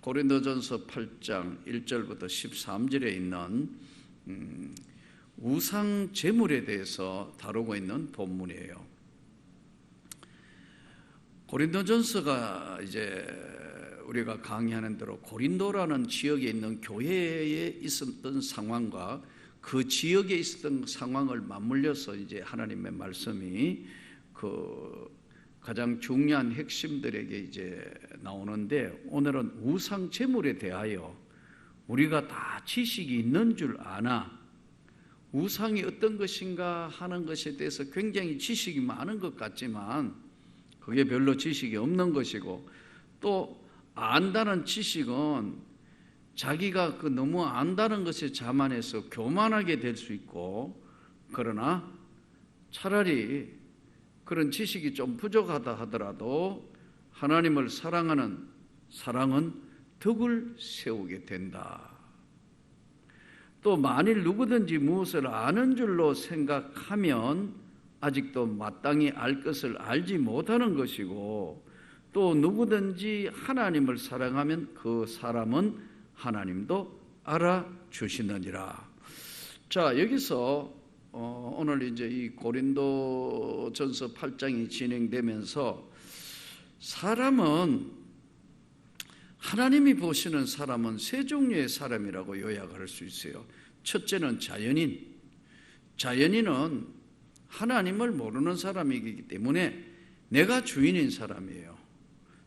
고린도전서 8장 1절부터 13절에 있는 우상 제물에 대해서 다루고 있는 본문이에요. 고린도전서가 이제 우리가 강의하는 대로 고린도라는 지역에 있는 교회에 있었던 상황과 그 지역에 있었던 상황을 맞물려서 이제 하나님의 말씀이 가장 중요한 핵심들에게 이제 나오는데, 오늘은 우상 제물에 대하여 우리가 다 지식이 있는 줄 아나 우상이 어떤 것인가 하는 것에 대해서 굉장히 지식이 많은 것 같지만 그게 별로 지식이 없는 것이고, 또 안다는 지식은 자기가 너무 안다는 것에 자만해서 교만하게 될 수 있고, 그러나 차라리 그런 지식이 좀 부족하다 하더라도 하나님을 사랑하는 사랑은 덕을 세우게 된다. 또 만일 누구든지 무엇을 아는 줄로 생각하면 아직도 마땅히 알 것을 알지 못하는 것이고, 또 누구든지 하나님을 사랑하면 그 사람은 하나님도 알아주시느니라. 자, 여기서 오늘 이제 이 고린도전서 8장이 진행되면서 사람은, 하나님이 보시는 사람은 세 종류의 사람이라고 요약할 수 있어요. 첫째는 자연인. 자연인은 하나님을 모르는 사람이기 때문에 내가 주인인 사람이에요.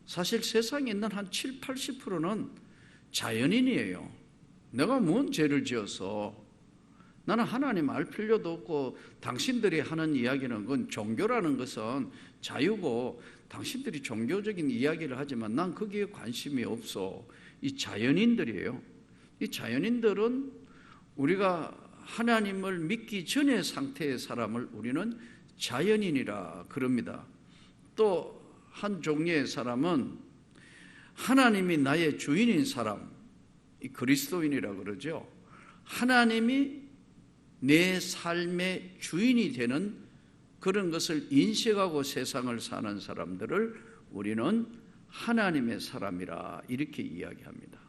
사실 세상에 있는 한 70-80%는 자연인이에요. 내가 뭔 죄를 지어서 나는 하나님 알 필요도 없고, 당신들이 하는 이야기는, 그건 종교라는 것은 자유고 당신들이 종교적인 이야기를 하지만 난 거기에 관심이 없어. 이 자연인들이에요. 이 자연인들은 우리가 하나님을 믿기 전의 상태의 사람을 우리는 자연인이라 그럽니다. 또 한 종류의 사람은 하나님이 나의 주인인 사람, 이 그리스도인이라 그러죠. 하나님이 내 삶의 주인이 되는 그런 것을 인식하고 세상을 사는 사람들을 우리는 하나님의 사람이라 이렇게 이야기합니다.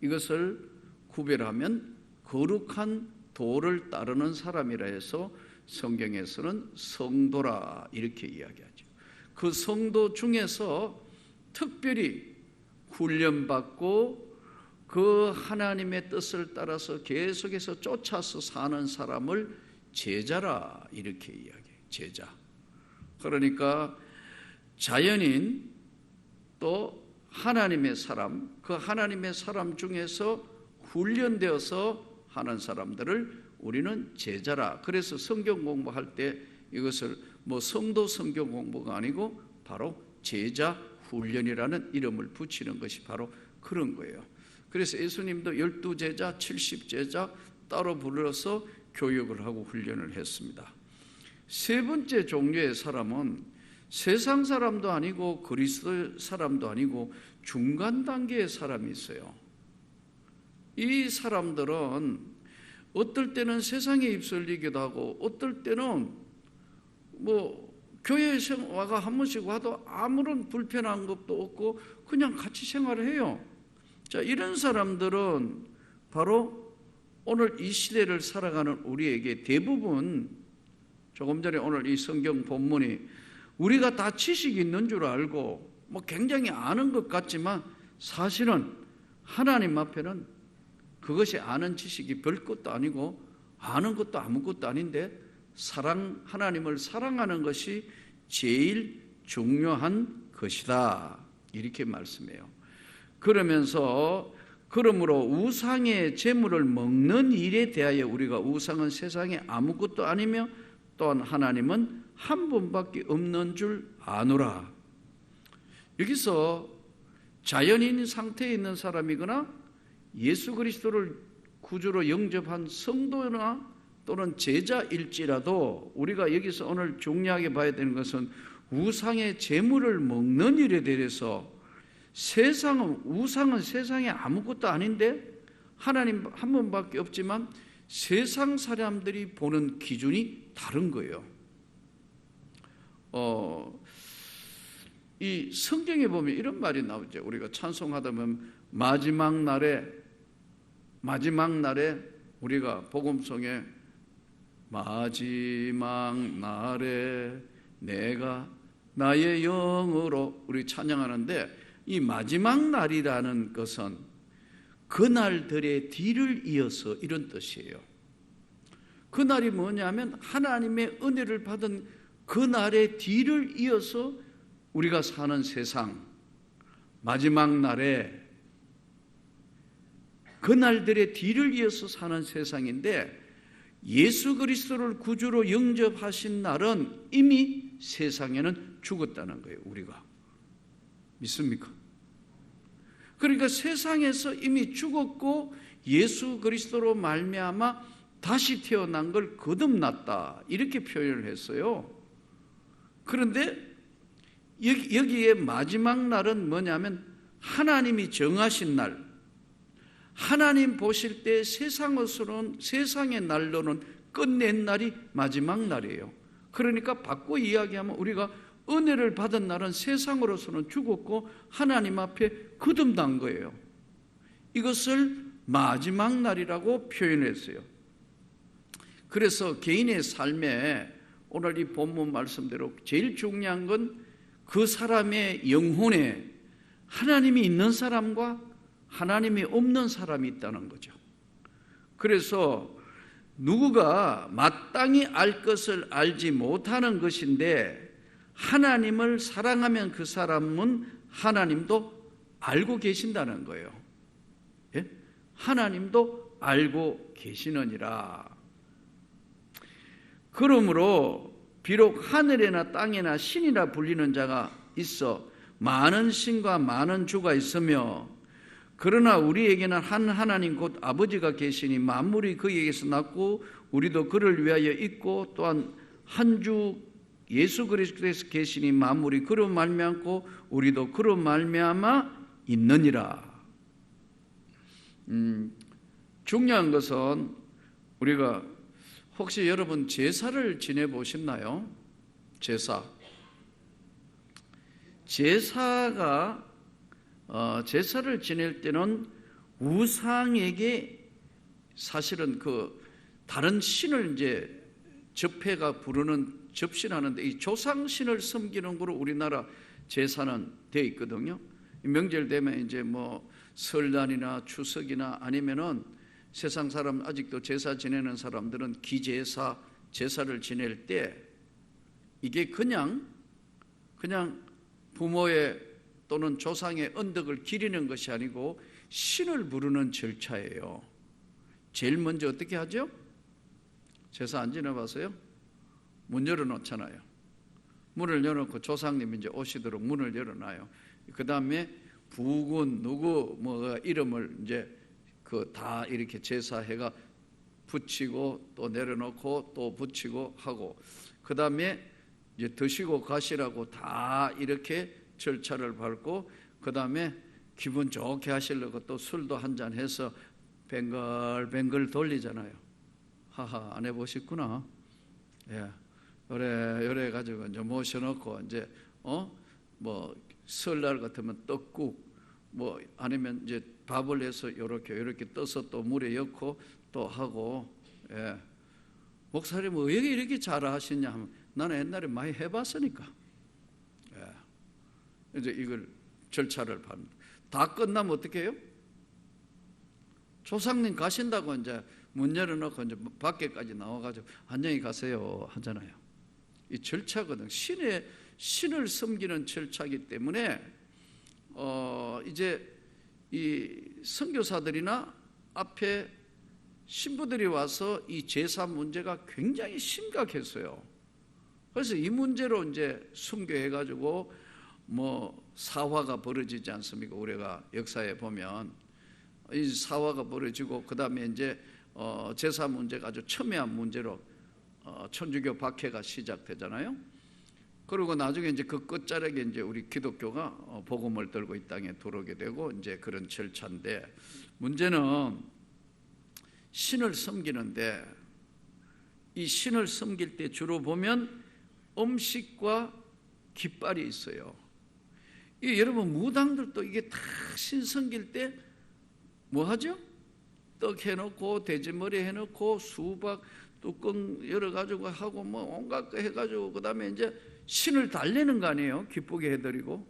이것을 구별하면 거룩한 도를 따르는 사람이라 해서 성경에서는 성도라 이렇게 이야기하죠. 그 성도 중에서 특별히 훈련받고 그 하나님의 뜻을 따라서 계속해서 쫓아서 사는 사람을 제자라 이렇게 이야기해요. 제자. 그러니까 자연인, 또 하나님의 사람, 그 하나님의 사람 중에서 훈련되어서 하는 사람들을 우리는 제자라. 그래서 성경 공부할 때 이것을 성도 성경 공부가 아니고 바로 제자 훈련이라는 이름을 붙이는 것이 바로 그런 거예요. 그래서 예수님도 12제자, 70제자 따로 불러서 교육을 하고 훈련을 했습니다. 세 번째 종류의 사람은 세상 사람도 아니고 그리스도 사람도 아니고 중간 단계의 사람이 있어요. 이 사람들은 어떨 때는 세상에 입설리기도 하고, 어떨 때는 교회에 와가 한 번씩 와도 아무런 불편한 것도 없고 그냥 같이 생활을 해요. 자, 이런 사람들은 바로 오늘 이 시대를 살아가는 우리에게 대부분, 조금 전에 오늘 이 성경 본문이 우리가 다 지식이 있는 줄 알고 굉장히 아는 것 같지만 사실은 하나님 앞에는 그것이 아는 지식이 별 것도 아니고 아는 것도 아무것도 아닌데, 하나님을 사랑하는 것이 제일 중요한 것이다 이렇게 말씀해요. 그러므로 우상의 제물을 먹는 일에 대하여 우리가 우상은 세상에 아무것도 아니며 또한 하나님은 한 분밖에 없는 줄 아노라. 여기서 자연인 상태에 있는 사람이거나 예수 그리스도를 구주로 영접한 성도나 또는 제자일지라도 우리가 여기서 오늘 중요하게 봐야 되는 것은 우상의 제물을 먹는 일에 대해서 우상은 세상에 아무것도 아닌데 하나님 한 분밖에 없지만 세상 사람들이 보는 기준이 다른 거예요. 이 성경에 보면 이런 말이 나오죠. 우리가 찬송하다 보면 마지막 날에 우리가 복음송에 마지막 날에 내가 나의 영으로 우리 찬양하는데, 이 마지막 날이라는 것은 그날들의 뒤를 이어서 이런 뜻이에요. 그날이 뭐냐면 하나님의 은혜를 받은 그날의 뒤를 이어서 우리가 사는 세상, 마지막 날에 그날들의 뒤를 이어서 사는 세상인데, 예수 그리스도를 구주로 영접하신 날은 이미 세상에는 죽었다는 거예요. 우리가 믿습니까? 그러니까 세상에서 이미 죽었고 예수 그리스도로 말미암아 다시 태어난 걸 거듭났다, 이렇게 표현을 했어요. 그런데 여기에 마지막 날은 뭐냐면 하나님이 정하신 날, 하나님 보실 때 세상의 날로는 끝낸 날이 마지막 날이에요. 그러니까 바꿔 이야기하면 우리가 은혜를 받은 날은 세상으로서는 죽었고 하나님 앞에 거듭난 거예요. 이것을 마지막 날이라고 표현했어요. 그래서 개인의 삶에 오늘 이 본문 말씀대로 제일 중요한 건 그 사람의 영혼에 하나님이 있는 사람과 하나님이 없는 사람이 있다는 거죠. 그래서 누구가 마땅히 알 것을 알지 못하는 것인데, 하나님을 사랑하면 그 사람은 하나님도 알고 계신다는 거예요. 예? 하나님도 알고 계시느니라. 그러므로 비록 하늘에나 땅에나 신이라 불리는 자가 있어 많은 신과 많은 주가 있으며, 그러나 우리에게는 한 하나님 곧 아버지가 계시니 만물이 그에게서 났고 우리도 그를 위하여 있고, 또한 한 주 예수 그리스도에서 계시니 만물이 그로 말미암고 우리도 그로 말미암아 있느니라. 중요한 것은 우리가 혹시 여러분 제사를 지내보셨나요? 제사를 지낼 때는 우상에게 사실은 그 다른 신을 이제 접해가 부르는 접신하는데, 이 조상신을 섬기는 거로 우리나라 제사는 되어 있거든요. 명절 되면 이제 뭐 설날이나 추석이나 아니면은 세상 사람 아직도 제사 지내는 사람들은 기제사, 제사를 지낼 때 이게 그냥 부모의 또는 조상의 언덕을 기리는 것이 아니고 신을 부르는 절차예요. 제일 먼저 어떻게 하죠? 제사 안 지내봤어요? 문 열어놓잖아요. 문을 열어놓고 조상님이 이제 오시도록 문을 열어놔요. 그 다음에 부군 누구 뭐 이름을 이제 그 다 이렇게 제사해가 붙이고 또 내려놓고 또 붙이고 하고, 그 다음에 이제 드시고 가시라고 다 이렇게 절차를 밟고, 그 다음에 기분 좋게 하시려고 또 술도 한잔 해서 뱅글뱅글 돌리잖아요. 하하, 안 해보셨구나. 예, 요래 가지고 이제 모셔놓고 이제 뭐 설날 같으면 떡국, 뭐 아니면 이제 밥을 해서 요렇게 떠서 또 물에 넣고 또 하고. 예. 목사님 왜 이렇게 잘 하시냐 하면 나는 옛날에 많이 해봤으니까. 예. 이제 이걸 절차를 밟습니다. 다 끝나면 어떻게 해요? 조상님 가신다고 이제 문 열어놓고 이제 밖에까지 나와가지고 안녕히 가세요 하잖아요. 이 절차거든. 신을 섬기는 절차이기 때문에 이제 이 선교사들이나 앞에 신부들이 와서 이 제사 문제가 굉장히 심각했어요. 그래서 이 문제로 이제 순교해가지고 뭐 사화가 벌어지지 않습니까? 우리가 역사에 보면 이 사화가 벌어지고, 그 다음에 이제 제사 문제가 아주 첨예한 문제로 천주교 박해가 시작되잖아요. 그리고 나중에 이제 그 끝자락에 이제 우리 기독교가 복음을 들고 이 땅에 들어오게 되고 이제 그런 절차인데, 문제는 신을 섬기는데, 이 신을 섬길 때 주로 보면 음식과 깃발이 있어요. 여러분 무당들도 이게 다 신성길 때 뭐 하죠? 떡 해놓고 돼지머리 해놓고 수박 뚜껑 열어가지고 하고 뭐 온갖 거 해가지고 그 다음에 이제 신을 달래는 거 아니에요? 기쁘게 해드리고.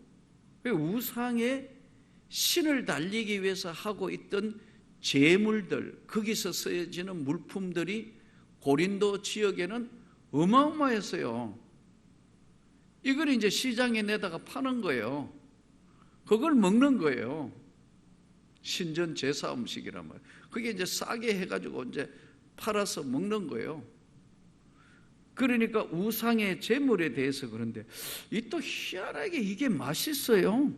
우상에 신을 달리기 위해서 하고 있던 제물들, 거기서 쓰여지는 물품들이 고린도 지역에는 어마어마했어요. 이걸 이제 시장에 내다가 파는 거예요. 그걸 먹는 거예요. 신전 제사 음식이란 말이에요. 그게 이제 싸게 해가지고 이제 팔아서 먹는 거예요. 그러니까 우상의 제물에 대해서 그런데 이 또 희한하게 이게 맛있어요.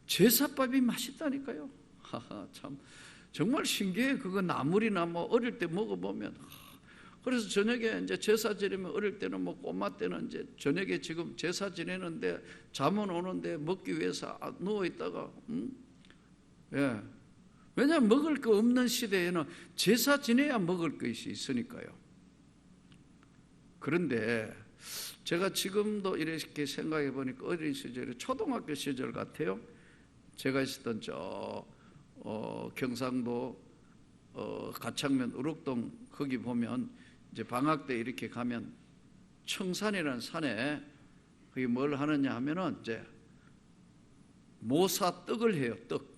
제사밥이 맛있다니까요. 하하, 참 정말 신기해. 그거 나물이나 뭐 어릴 때 먹어보면. 그래서 저녁에 이제 제사 지내면 어릴 때는 뭐 꼬마 때는 이제 저녁에 지금 제사 지내는데 잠은 오는데 먹기 위해서 누워 있다가 예. 왜냐하면 먹을 거 없는 시대에는 제사 지내야 먹을 것이 있으니까요. 그런데 제가 지금도 이렇게 생각해 보니까 어린 시절에 초등학교 시절 같아요. 제가 있었던 경상도 가창면 우럭동 거기 보면 이제 방학 때 이렇게 가면 청산이라는 산에 거기 뭘 하느냐 하면은 이제 모사 떡을 해요. 떡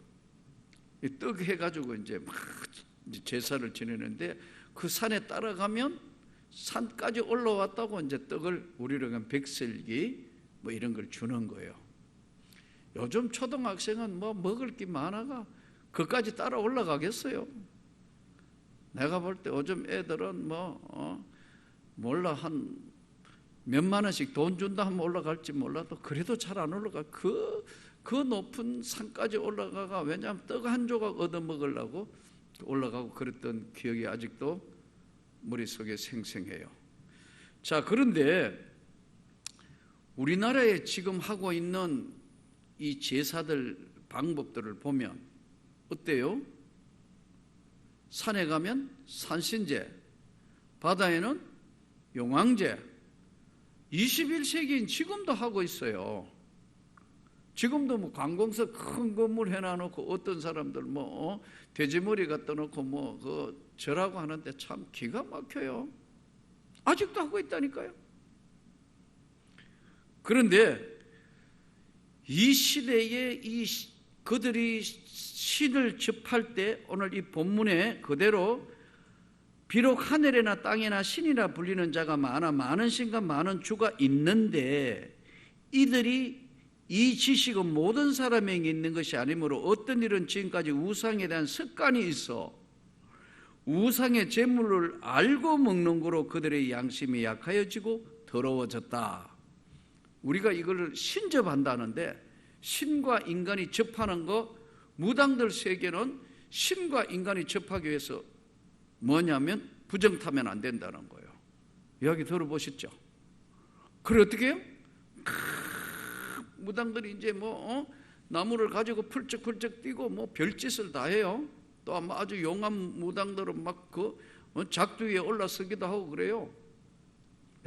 해가지고 이제 막 제사를 지내는데 그 산에 따라가면 산까지 올라왔다고 이제 떡을 우리로 하면 백설기 뭐 이런 걸 주는 거예요. 요즘 초등학생은 뭐 먹을 게 많아가 그까지 따라 올라가겠어요? 내가 볼 때 요즘 애들은 몰라 한 몇만 원씩 돈 준다 하면 올라갈지 몰라도 그래도 잘 안 올라가. 그 높은 산까지 올라가가 왜냐하면 떡 한 조각 얻어 먹으려고 올라가고 그랬던 기억이 아직도 머릿속에 생생해요. 자, 그런데 우리나라에 지금 하고 있는 이 제사들 방법들을 보면 어때요? 산에 가면 산신제, 바다에는 용왕제, 21세기인 지금도 하고 있어요. 지금도 뭐 관공서 큰 건물 해놔놓고 어떤 사람들 돼지머리 갖다 놓고 그 절하고 하는데 참 기가 막혀요. 아직도 하고 있다니까요. 그런데 이 시대에 그들이 신을 접할 때 오늘 이 본문에 그대로 비록 하늘에나 땅에나 신이라 불리는 자가 많은 신과 많은 주가 있는데 이들이 이 지식은 모든 사람에게 있는 것이 아니므로 어떤 일은 지금까지 우상에 대한 습관이 있어 우상의 제물을 알고 먹는 거로 그들의 양심이 약하여지고 더러워졌다. 우리가 이걸 신접한다는데 신과 인간이 접하는 거 무당들 세계는 신과 인간이 접하기 위해서 뭐냐면 부정타면 안 된다는 거예요. 이야기 들어보셨죠? 그래 어떻게 해요? 무당들이 이제 나무를 가지고 펄쩍펄쩍 뛰고 별짓을 다 해요. 또 아마 아주 용한 무당들은 막 작두 위에 올라서기도 하고 그래요.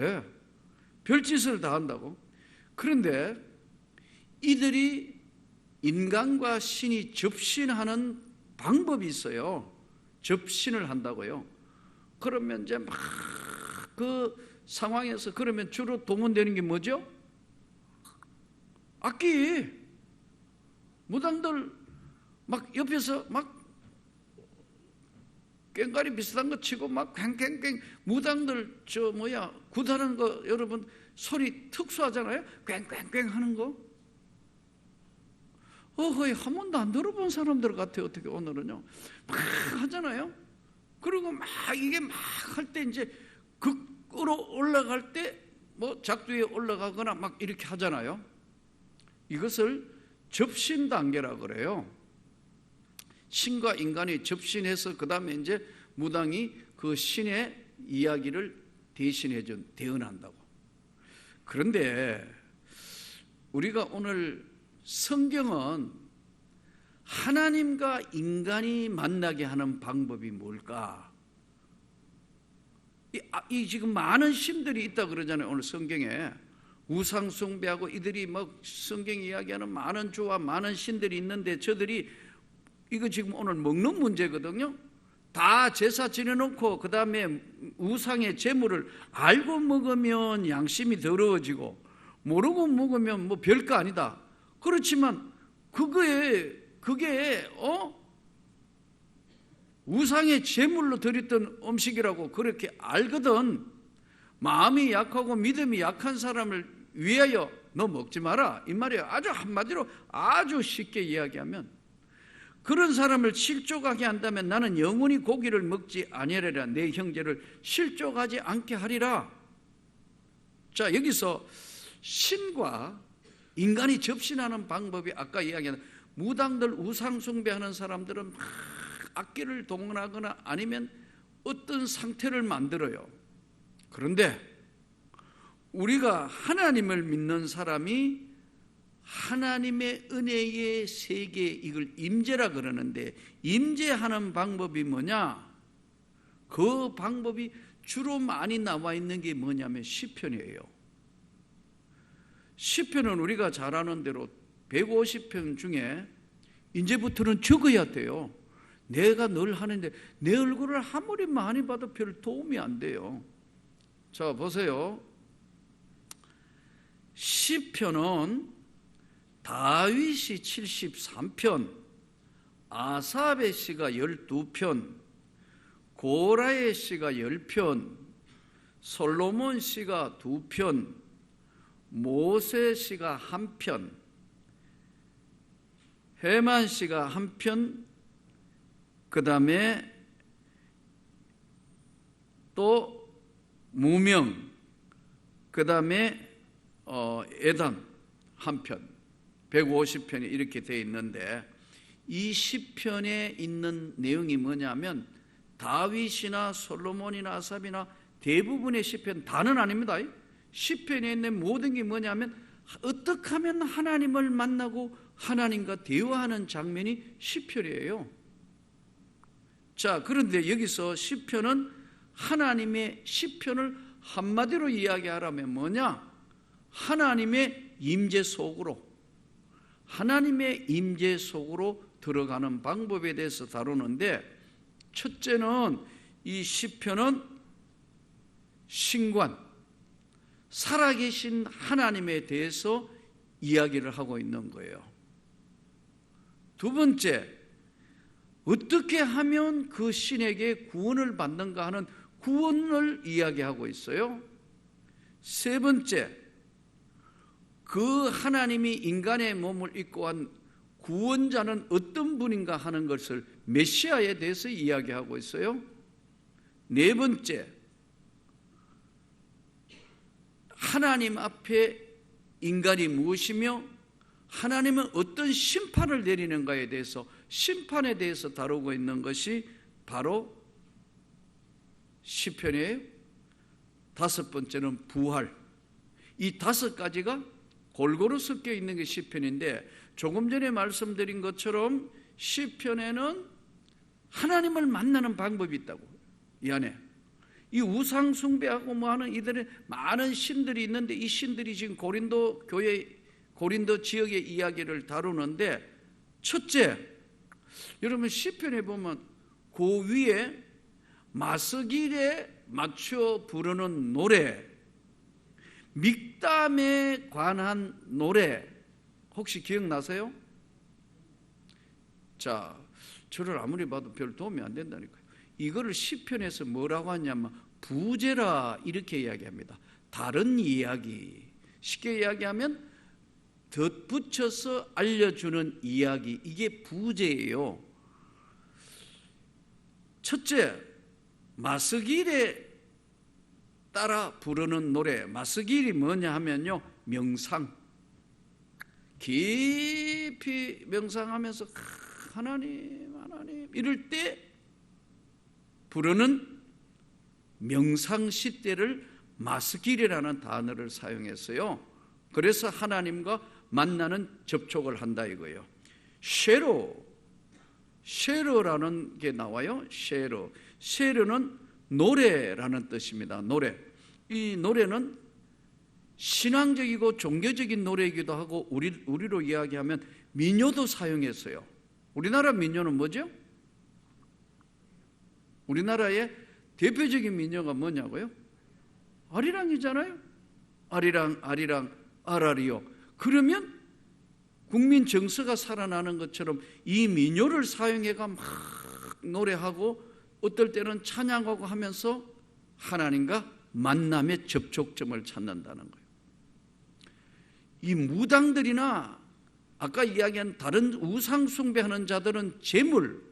예, 별짓을 다 한다고. 그런데 이들이 인간과 신이 접신하는 방법이 있어요. 접신을 한다고요. 그러면 이제 막 그 상황에서 그러면 주로 동원되는 게 뭐죠? 악기. 무당들 막 옆에서 막 꽹과리 비슷한 거 치고 막 꽹꽹꽹 무당들 굿하는 거 여러분 소리 특수하잖아요. 꽹꽹꽹 하는 거. 거의 한 번도 안 들어본 사람들 같아요. 어떻게 오늘은요 막 하잖아요. 그리고 막 이게 막 할 때 이제 극으로 올라갈 때 작두 위에 올라가거나 막 이렇게 하잖아요. 이것을 접신 단계라 그래요. 신과 인간이 접신해서 그 다음에 이제 무당이 그 신의 이야기를 대신해준 대언한다고. 그런데 우리가 오늘 성경은 하나님과 인간이 만나게 하는 방법이 뭘까? 이 지금 많은 신들이 있다 그러잖아요. 오늘 성경에 우상 숭배하고 이들이 뭐 성경이 이야기하는 많은 주와 많은 신들이 있는데 저들이 이거 지금 오늘 먹는 문제거든요. 다 제사 지내놓고 그 다음에 우상의 제물을 알고 먹으면 양심이 더러워지고 모르고 먹으면 뭐 별거 아니다. 그렇지만 그게 우상의 제물로 드렸던 음식이라고 그렇게 알거든. 마음이 약하고 믿음이 약한 사람을 위하여 너 먹지 마라 이 말이에요. 아주 한마디로 아주 쉽게 이야기하면 그런 사람을 실족하게 한다면 나는 영원히 고기를 먹지 아니하리라. 내 형제를 실족하지 않게 하리라. 자, 여기서 신과 인간이 접신하는 방법이 아까 이야기한 무당들 우상 숭배하는 사람들은 막 악기를 동원하거나 아니면 어떤 상태를 만들어요. 그런데 우리가 하나님을 믿는 사람이 하나님의 은혜의 세계, 이걸 임재라 그러는데 임재하는 방법이 뭐냐? 그 방법이 주로 많이 나와 있는 게 뭐냐면 시편이에요. 시편은 우리가 잘 아는 대로 150편 중에 이제부터는 적어야 돼요. 내가 늘 하는데 내 얼굴을 아무리 많이 봐도 별 도움이 안 돼요. 자, 보세요. 시편은 다윗이 73편, 아삽의 시가 12편, 고라의 시가 10편, 솔로몬 시가 2편, 모세 시가 1편, 헤만 시가 1편, 그 다음에 또 무명, 그 다음에 에단 1편, 150편이 이렇게 되어 있는데 이 시편에 있는 내용이 뭐냐면 다윗이나 솔로몬이나 아삽이나 대부분의 시편, 다는 아닙니다. 시편에 있는 모든 게 뭐냐면 어떻게 하면 하나님을 만나고 하나님과 대화하는 장면이 시편이에요. 자, 그런데 여기서 시편은 하나님의 시편을 한마디로 이야기하라면 뭐냐? 하나님의 임재 속으로, 하나님의 임재 속으로 들어가는 방법에 대해서 다루는데, 첫째는 이 시편은 신관, 살아계신 하나님에 대해서 이야기를 하고 있는 거예요. 두 번째, 어떻게 하면 그 신에게 구원을 받는가 하는 구원을 이야기하고 있어요. 세 번째, 그 하나님이 인간의 몸을 입고 한 구원자는 어떤 분인가 하는 것을 메시아에 대해서 이야기하고 있어요. 네 번째, 하나님 앞에 인간이 무엇이며 하나님은 어떤 심판을 내리는가에 대해서, 심판에 대해서 다루고 있는 것이 바로 시편이에요. 다섯 번째는 부활. 이 다섯 가지가 골고루 섞여 있는 게 시편인데, 조금 전에 말씀드린 것처럼 시편에는 하나님을 만나는 방법이 있다고. 이 안에 이 우상 숭배하고 뭐 하는 이들의 많은 신들이 있는데, 이 신들이 지금 고린도 교회, 고린도 지역의 이야기를 다루는데, 첫째, 여러분 시편에 보면 그 위에 마스길에 맞춰 부르는 노래, 믹담에 관한 노래, 혹시 기억나세요? 자, 저를 아무리 봐도 별 도움이 안 된다니까요. 이거를 시편에서 뭐라고 하냐면 부제라 이렇게 이야기합니다. 다른 이야기, 쉽게 이야기하면 덧붙여서 알려주는 이야기, 이게 부제예요. 첫째, 마스길에 따라 부르는 노래. 마스길이 뭐냐 하면요, 명상. 깊이 명상하면서 하나님 하나님 이럴 때 부르는 명상 시대를 마스길이라는 단어를 사용했어요. 그래서 하나님과 만나는 접촉을 한다 이거예요. 쉐로라는 게 나와요. 쉐로는 노래라는 뜻입니다. 노래. 이 노래는 신앙적이고 종교적인 노래이기도 하고 우리로 이야기하면 민요도 사용했어요. 우리나라 민요는 뭐죠? 우리나라의 대표적인 민요가 뭐냐고요? 아리랑이잖아요. 아리랑 아리랑 아라리요. 그러면 국민 정서가 살아나는 것처럼 이 민요를 사용해가 막 노래하고 어떨 때는 찬양하고 하면서 하나님과 만남의 접촉점을 찾는다는 거예요. 이 무당들이나 아까 이야기한 다른 우상 숭배하는 자들은 재물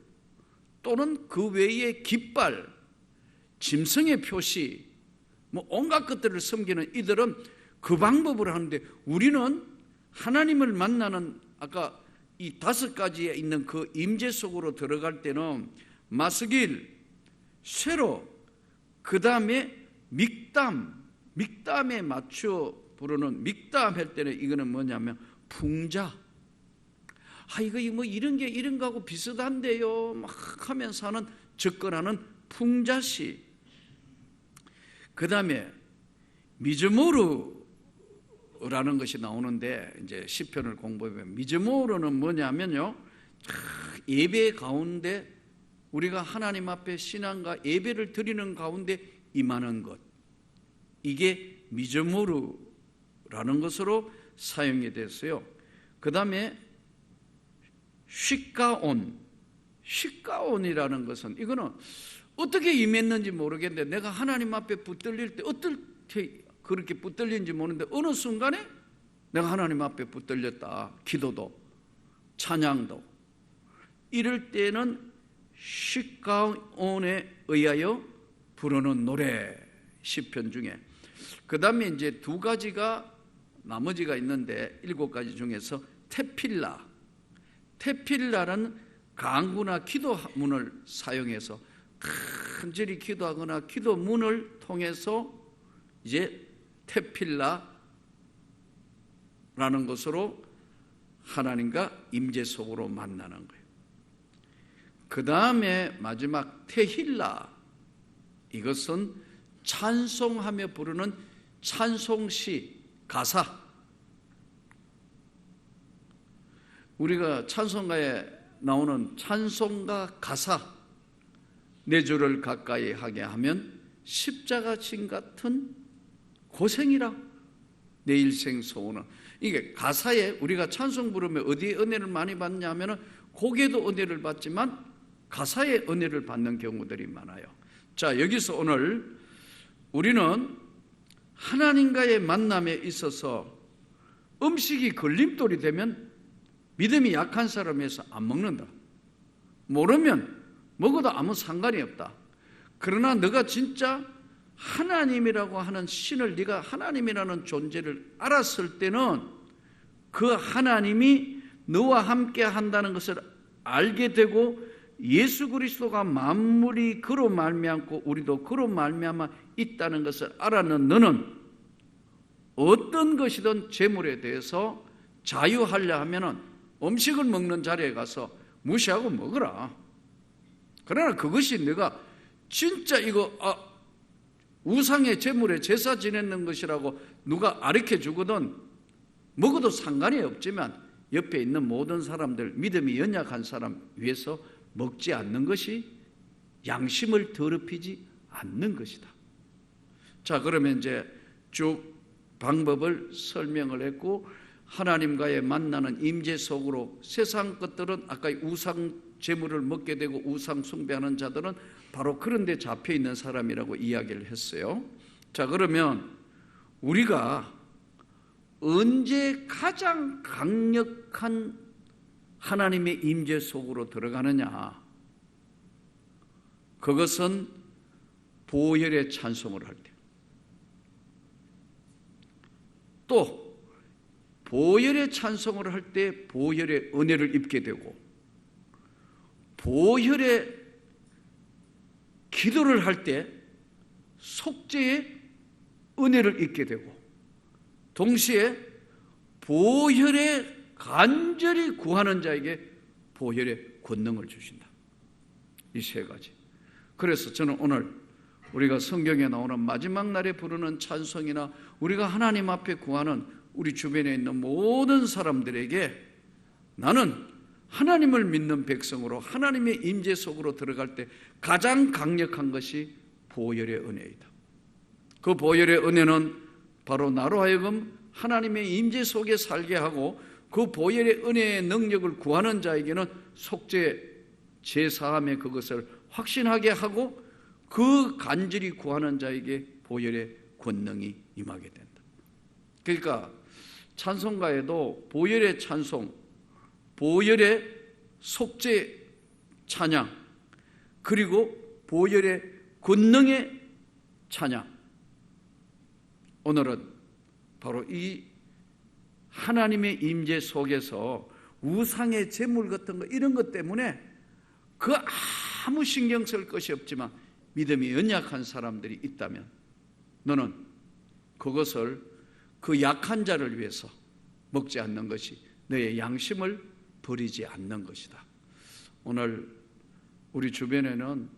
또는 그 외의 깃발, 짐승의 표시, 뭐 온갖 것들을 섬기는 이들은 그 방법으로 하는데, 우리는 하나님을 만나는 아까 이 5가지에 있는 그 임재 속으로 들어갈 때는 마스길, 쇠로, 그 다음에 믹담에 맞춰 부르는 믹담 할 때는 이거는 뭐냐면 풍자. 이거 뭐 이런 게 이런 거하고 비슷한데요 막 하면서 하는 접근하는 풍자시. 그 다음에 미즈모르라는 것이 나오는데, 이제 시편을 공부해보면 미즈모르는 뭐냐면요, 예배 가운데 우리가 하나님 앞에 신앙과 예배를 드리는 가운데 임하는 것, 이게 미즈모르라는 것으로 사용이 됐어요. 그 다음에 쉿가온이라는 것은, 이거는 어떻게 임했는지 모르겠는데 내가 하나님 앞에 붙들릴 때 어떻게 그렇게 붙들린지 모르는데 어느 순간에 내가 하나님 앞에 붙들렸다. 기도도 찬양도. 이럴 때는 쉿가온에 의하여 부르는 노래, 시편 중에. 그 다음에 이제 2가지가 나머지가 있는데 7가지 중에서 테필라는 강구나 기도문을 사용해서 간절히 기도하거나 기도문을 통해서 이제 테필라라는 것으로 하나님과 임재 속으로 만나는 거예요. 그 다음에 마지막 테힐라, 이것은 찬송하며 부르는 찬송시, 가사. 우리가 찬송가에 나오는 찬송가 가사, 내 주를 가까이 하게 하면 십자가 진 같은 고생이라 내 일생 소원은. 이게 가사에 우리가 찬송 부르면 어디에 은혜를 많이 받냐면은 곡에도 은혜를 받지만 가사에 은혜를 받는 경우들이 많아요. 자, 여기서 오늘 우리는 하나님과의 만남에 있어서 음식이 걸림돌이 되면 믿음이 약한 사람에서 안 먹는다. 모르면 먹어도 아무 상관이 없다. 그러나 너가 진짜 하나님이라고 하는 신을, 네가 하나님이라는 존재를 알았을 때는 그 하나님이 너와 함께 한다는 것을 알게 되고, 예수 그리스도가 만물이 그로 말미암고 우리도 그로 말미암아 있다는 것을 알았는 너는 어떤 것이든 재물에 대해서 자유하려 하면은 음식을 먹는 자리에 가서 무시하고 먹어라. 그러나 그것이 내가 진짜 이거 우상의 재물에 제사 지내는 것이라고 누가 가르쳐 주거든 먹어도 상관이 없지만 옆에 있는 모든 사람들, 믿음이 연약한 사람 위해서 먹지 않는 것이 양심을 더럽히지 않는 것이다. 자, 그러면 이제 쭉 방법을 설명을 했고, 하나님과의 만나는 임재 속으로 세상 것들은 아까 우상 재물을 먹게 되고 우상 숭배하는 자들은 바로 그런 데 잡혀 있는 사람이라고 이야기를 했어요. 자, 그러면 우리가 언제 가장 강력한 하나님의 임재 속으로 들어가느냐? 그것은 보혈의 찬송을 할 때, 또 보혈의 찬송을 할 때 보혈의 은혜를 입게 되고, 보혈의 기도를 할 때 속죄의 은혜를 입게 되고, 동시에 보혈의 간절히 구하는 자에게 보혈의 권능을 주신다. 이 3가지. 그래서 저는 오늘 우리가 성경에 나오는 마지막 날에 부르는 찬송이나 우리가 하나님 앞에 구하는 우리 주변에 있는 모든 사람들에게 나는 하나님을 믿는 백성으로 하나님의 임재 속으로 들어갈 때 가장 강력한 것이 보혈의 은혜이다. 그 보혈의 은혜는 바로 나로 하여금 하나님의 임재 속에 살게 하고 그 보혈의 은혜의 능력을 구하는 자에게는 속죄 제사함의 그것을 확신하게 하고 그 간절히 구하는 자에게 보혈의 권능이 임하게 된다. 그러니까 찬송가에도 보혈의 찬송, 보혈의 속죄 찬양, 그리고 보혈의 권능의 찬양. 오늘은 바로 이 하나님의 임재 속에서 우상의 제물 같은 거 이런 것 때문에 그 아무 신경 쓸 것이 없지만 믿음이 연약한 사람들이 있다면 너는 그것을 그 약한 자를 위해서 먹지 않는 것이 너의 양심을 버리지 않는 것이다. 오늘 우리 주변에는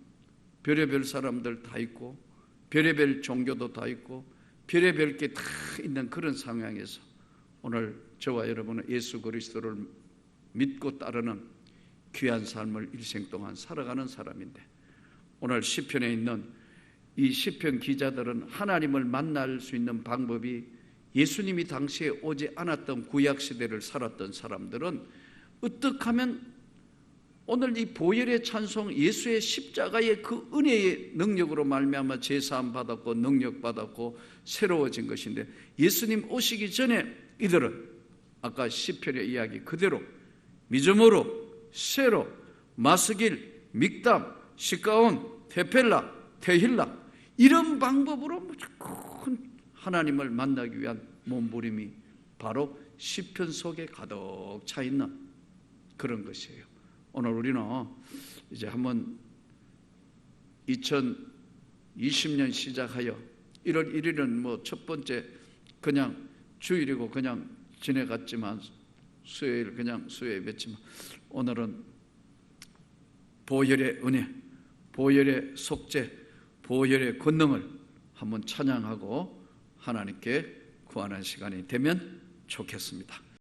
별의별 사람들 다 있고 별의별 종교도 다 있고 별의별 게 다 있는 그런 상황에서 오늘 저와 여러분은 예수 그리스도를 믿고 따르는 귀한 삶을 일생 동안 살아가는 사람인데 오늘 시편에 있는 이 시편 기자들은 하나님을 만날 수 있는 방법이 예수님이 당시에 오지 않았던 구약시대를 살았던 사람들은 어떻게 하면 오늘 이 보혈의 찬송 예수의 십자가의 그 은혜의 능력으로 말미암아 제사함 받았고 능력 받았고 새로워진 것인데 예수님 오시기 전에 이들은 아까 시편의 이야기 그대로 미저모로, 세로, 마스길, 믹담, 시가온, 테펠라, 테힐라 이런 방법으로 무조건 하나님을 만나기 위한 몸부림이 바로 시편 속에 가득 차 있는 그런 것이에요. 오늘 우리는 이제 한번 2020년 시작하여 1월 1일은 뭐 첫 번째 그냥 주일이고 그냥 지내갔지만 수요일 그냥 수요일 맺지만 오늘은 보혈의 은혜, 보혈의 속죄, 보혈의 권능을 한번 찬양하고 하나님께 구하는 시간이 되면 좋겠습니다.